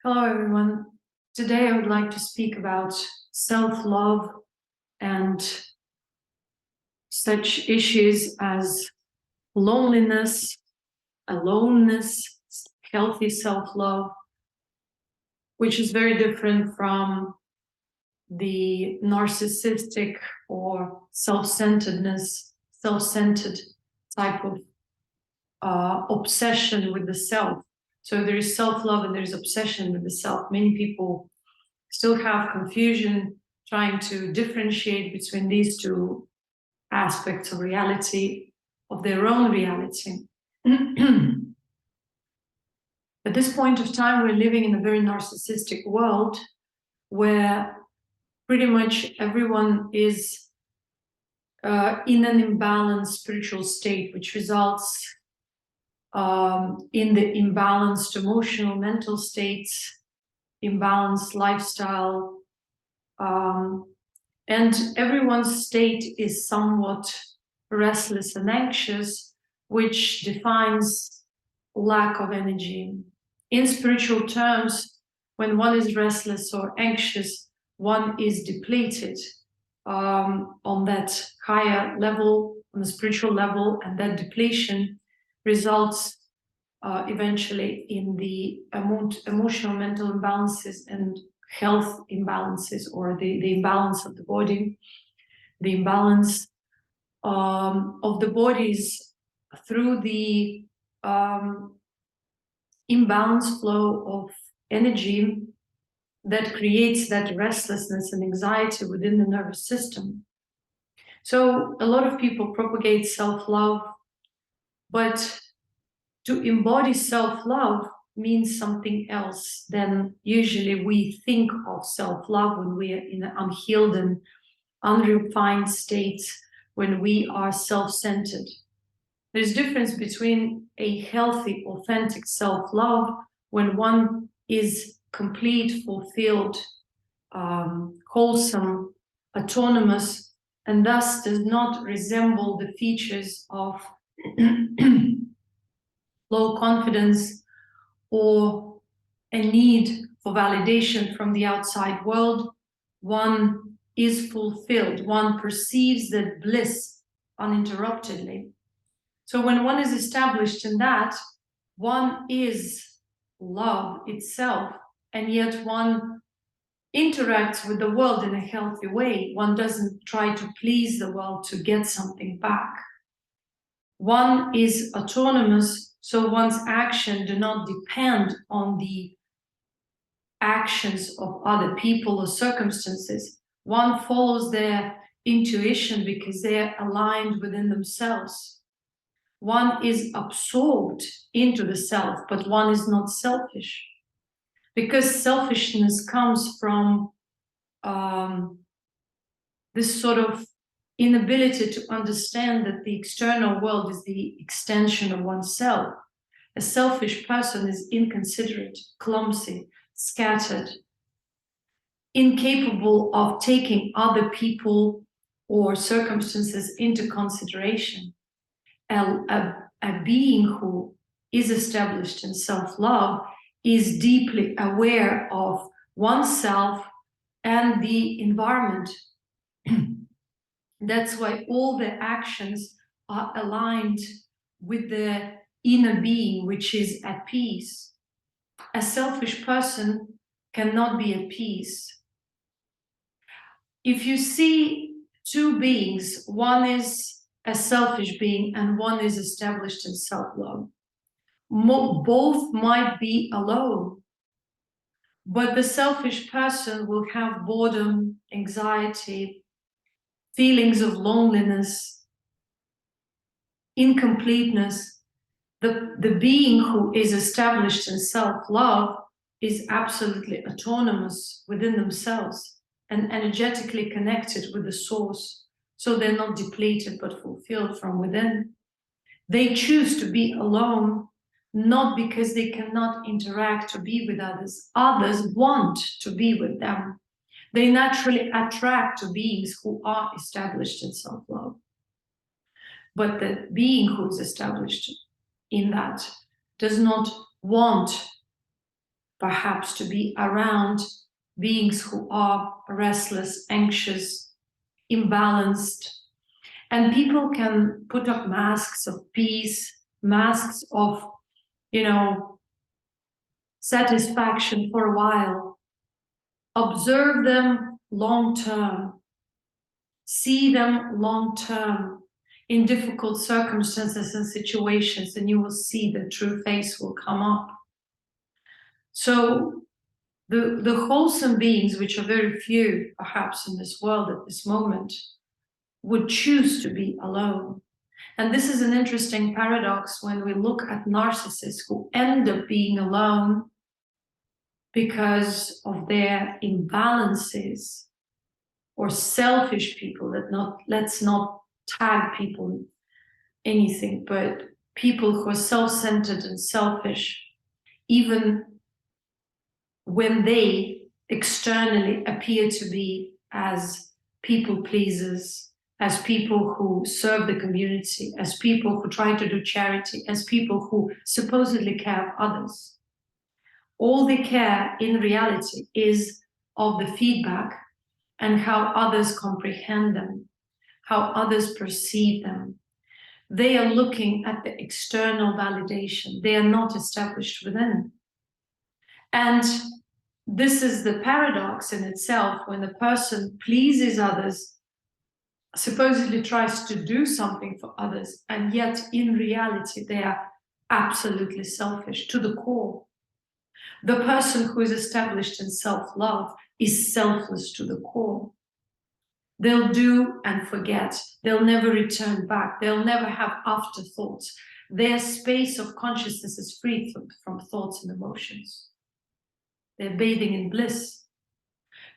Hello, everyone. Today I would like to speak about self-love and such issues as loneliness, aloneness, healthy self-love, which is very different from the narcissistic or self-centeredness, self-centered type of obsession with the self. So there is self-love and there is obsession with the self. Many people still have confusion trying to differentiate between these two aspects of reality, of their own reality. At this point of time, we're living in a very narcissistic world where pretty much everyone is in an imbalanced spiritual state, which results in the imbalanced emotional, mental states, imbalanced lifestyle, and everyone's state is somewhat restless and anxious, which defines lack of energy. In spiritual terms, when one is restless or anxious, one is depleted on that higher level, on the spiritual level, and that depletion results eventually in the emotional, mental imbalances and health imbalances, or the imbalance of the body, the imbalance of the bodies through the imbalance flow of energy that creates that restlessness and anxiety within the nervous system. So a lot of people propagate self-love, but to embody self-love means something else than usually we think of self-love when we are in an unhealed and unrefined state, when we are self-centered. There's a difference between a healthy, authentic self-love when one is complete, fulfilled, wholesome, autonomous, and thus does not resemble the features of low confidence or a need for validation from the outside world. One is fulfilled. One perceives that bliss uninterruptedly. So when one is established in that, one is love itself, and yet one interacts with the world in a healthy way. One doesn't try to please the world to get something back. One is autonomous, so one's action do not depend on the actions of other people or circumstances. One follows their intuition because they're aligned within themselves. One is absorbed into the self, but one is not selfish. Because selfishness comes from this sort of inability to understand that the external world is the extension of oneself. A selfish person is inconsiderate, clumsy, scattered, incapable of taking other people or circumstances into consideration. A being who is established in self-love is deeply aware of oneself and the environment. That's why all the actions are aligned with the inner being, which is at peace. A selfish person cannot be at peace. If you see two beings, one is a selfish being and one is established in self-love, both might be alone, but the selfish person will have boredom, anxiety, feelings of loneliness, incompleteness. The being who is established in self-love is absolutely autonomous within themselves and energetically connected with the source. So they're not depleted but fulfilled from within. They choose to be alone, not because they cannot interact or be with others. Others want to be with them. They naturally attract to beings who are established in self-love. But the being who is established in that does not want perhaps to be around beings who are restless, anxious, imbalanced. And people can put up masks of peace, masks of, satisfaction for a while. Observe them long term. See them long term in difficult circumstances and situations, and you will see the true face will come up. So the wholesome beings, which are very few perhaps in this world at this moment, would choose to be alone. And this is an interesting paradox when we look at narcissists who end up being alone because of their imbalances, or selfish people. Let's not tag people anything, but people who are self-centered and selfish, even when they externally appear to be as people pleasers, as people who serve the community, as people who try to do charity, as people who supposedly care of others. All they care in reality is of the feedback and how others comprehend them, how others perceive them. They are looking at the external validation. They are not established within. And this is the paradox in itself, when the person pleases others, supposedly tries to do something for others, and yet in reality they are absolutely selfish to the core. The person who is established in self-love is selfless to the core. They'll do and forget. They'll never return back. They'll never have afterthoughts. Their space of consciousness is free from thoughts and emotions. They're bathing in bliss.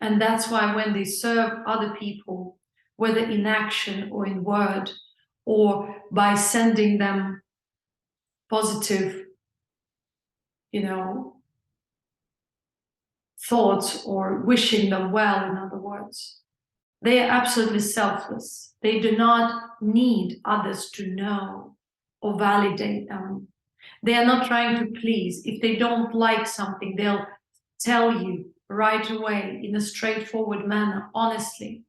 And that's why when they serve other people, whether in action or in word, or by sending them positive, thoughts, or wishing them well, in other words, they are absolutely selfless. They do not need others to know or validate them. They are not trying to please. If they don't like something, they'll tell you right away in a straightforward manner, honestly.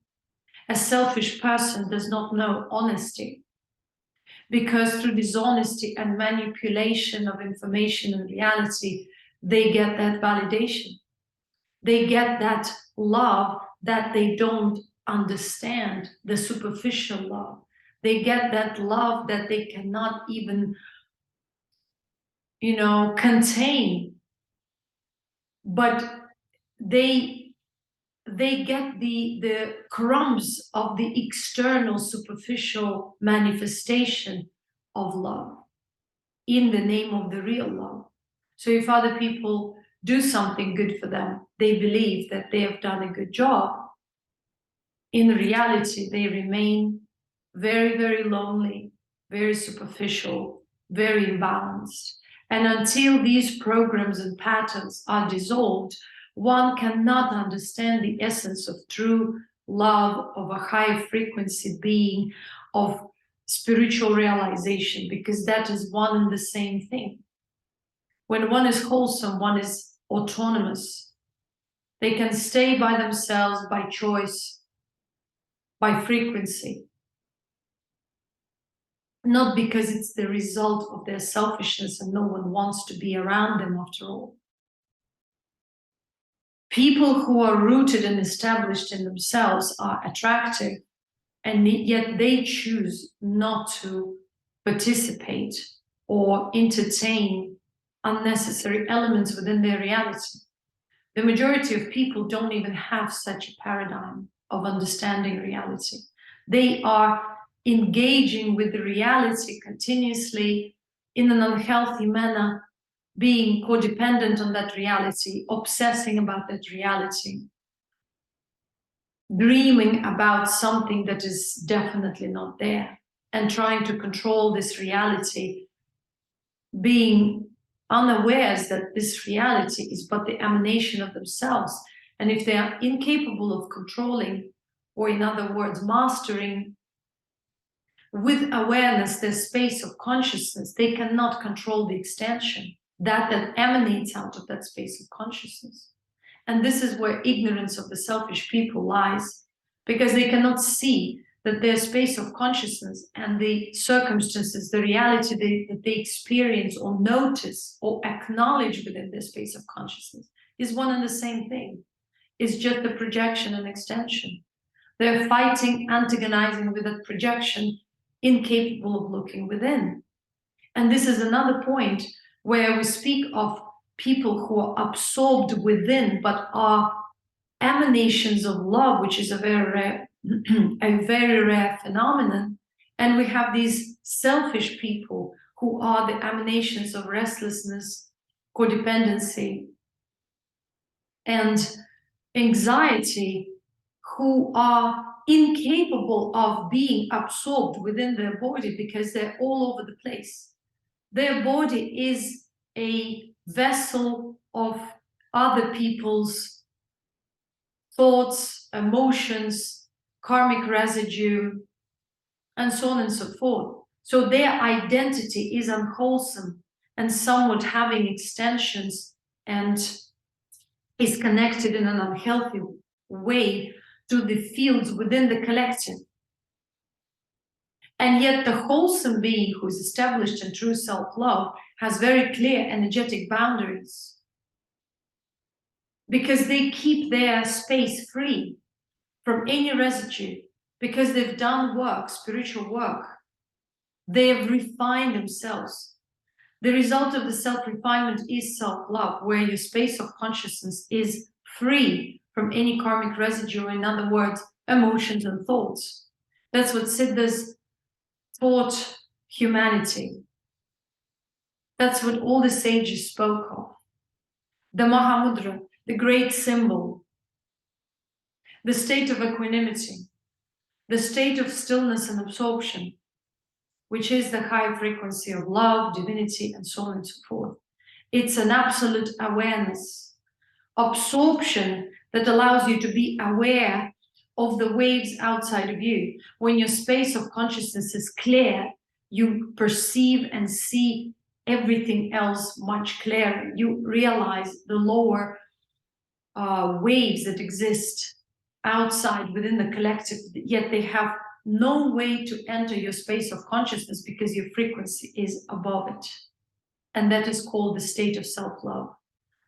A selfish person does not know honesty, because through dishonesty and manipulation of information and reality, they get that validation. They get that love that they don't understand, the superficial love. They get that love that they cannot even, contain. But they get the crumbs of the external superficial manifestation of love in the name of the real love. So if other people do something good for them, they believe that they have done a good job. In reality, they remain very, very lonely, very superficial, very imbalanced. And until these programs and patterns are dissolved, one cannot understand the essence of true love, of a high frequency being, of spiritual realization, because that is one and the same thing. When one is wholesome, one is autonomous. They can stay by themselves by choice, by frequency, not because it's the result of their selfishness and no one wants to be around them after all. People who are rooted and established in themselves are attractive, and yet they choose not to participate or entertain unnecessary elements within their reality. The majority of people don't even have such a paradigm of understanding reality. They are engaging with the reality continuously in an unhealthy manner, being codependent on that reality, obsessing about that reality, dreaming about something that is definitely not there, and trying to control this reality, being unawares that this reality is but the emanation of themselves. And if they are incapable of controlling, or in other words, mastering with awareness their space of consciousness, they cannot control the extension. that emanates out of that space of consciousness. And this is where ignorance of the selfish people lies, because they cannot see that their space of consciousness and the circumstances, the reality that they experience or notice or acknowledge within their space of consciousness is one and the same thing. It's just a projection and extension. They're fighting, antagonizing with that projection, incapable of looking within. And this is another point where we speak of people who are absorbed within, but are emanations of love, which is a very rare phenomenon. And we have these selfish people who are the emanations of restlessness, codependency, and anxiety, who are incapable of being absorbed within their body because they're all over the place. Their body is a vessel of other people's thoughts, emotions, karmic residue, and so on and so forth. So their identity is unwholesome and somewhat having extensions and is connected in an unhealthy way to the fields within the collective. And yet the wholesome being who is established in true self-love has very clear energetic boundaries, because they keep their space free from any residue, because they've done work, spiritual work. They have refined themselves. The result of the self-refinement is self-love, where your space of consciousness is free from any karmic residue, or in other words, emotions and thoughts. That's what Siddhas taught humanity. That's what all the sages spoke of. The Mahamudra, the great symbol, the state of equanimity, the state of stillness and absorption, which is the high frequency of love, divinity, and so on and so forth. It's an absolute awareness. Absorption that allows you to be aware of the waves outside of you. When your space of consciousness is clear, you perceive and see everything else much clearer. You realize the lower waves that exist outside within the collective, yet they have no way to enter your space of consciousness because your frequency is above it. And that is called the state of self-love,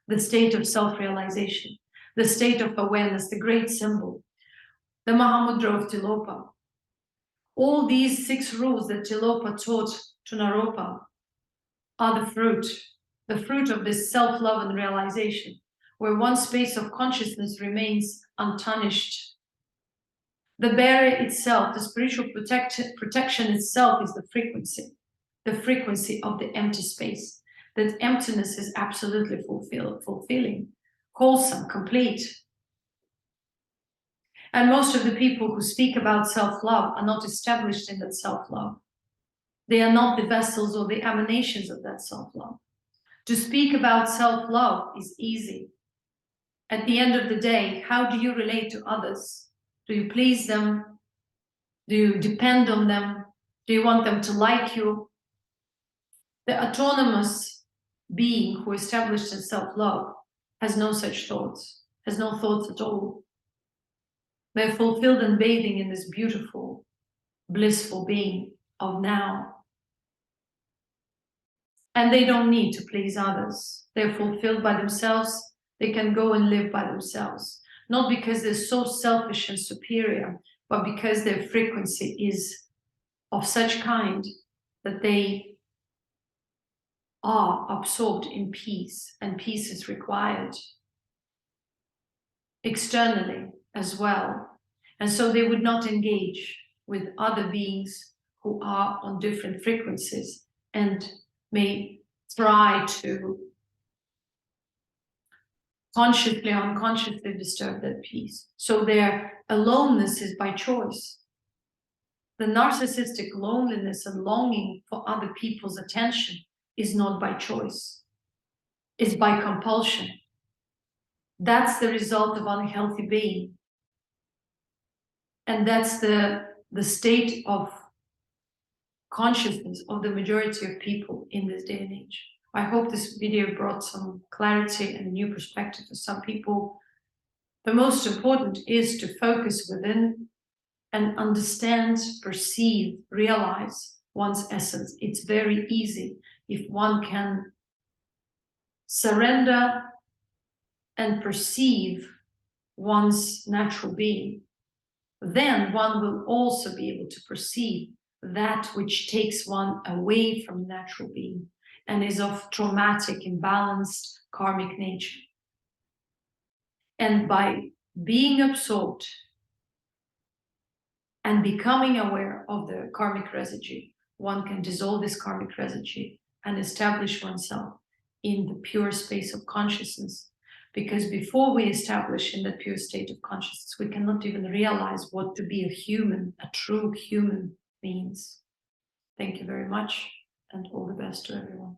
the state of self-realization, the state of awareness, the great symbol, the Mahamudra of Tilopa. All these 6 rules that Tilopa taught to Naropa are the fruit of this self-love and realization, where one space of consciousness remains untarnished. The barrier itself, the spiritual protection itself, is the frequency of the empty space. That emptiness is absolutely fulfilling, wholesome, complete. And most of the people who speak about self-love are not established in that self-love. They are not the vessels or the emanations of that self-love. To speak about self-love is easy. At the end of the day, how do you relate to others? Do you please them? Do you depend on them? Do you want them to like you? The autonomous being who is established in self-love has no such thoughts, has no thoughts at all. They're fulfilled and bathing in this beautiful, blissful being of now. And they don't need to please others. They're fulfilled by themselves. They can go and live by themselves. Not because they're so selfish and superior, but because their frequency is of such kind that they are absorbed in peace, and peace is required externally as well. And so they would not engage with other beings who are on different frequencies and may try to consciously or unconsciously disturb that peace. So their aloneness is by choice. The narcissistic loneliness and longing for other people's attention is not by choice. It's by compulsion. That's the result of unhealthy being. And that's the state of consciousness of the majority of people in this day and age. I hope this video brought some clarity and a new perspective for some people. The most important is to focus within and understand, perceive, realize one's essence. It's very easy if one can surrender and perceive one's natural being. Then one will also be able to perceive that which takes one away from natural being and is of traumatic, imbalanced, karmic nature. And by being absorbed and becoming aware of the karmic residue, one can dissolve this karmic residue and establish oneself in the pure space of consciousness. Because before we establish in that pure state of consciousness, we cannot even realize what to be a human, a true human means. Thank you very much, and all the best to everyone.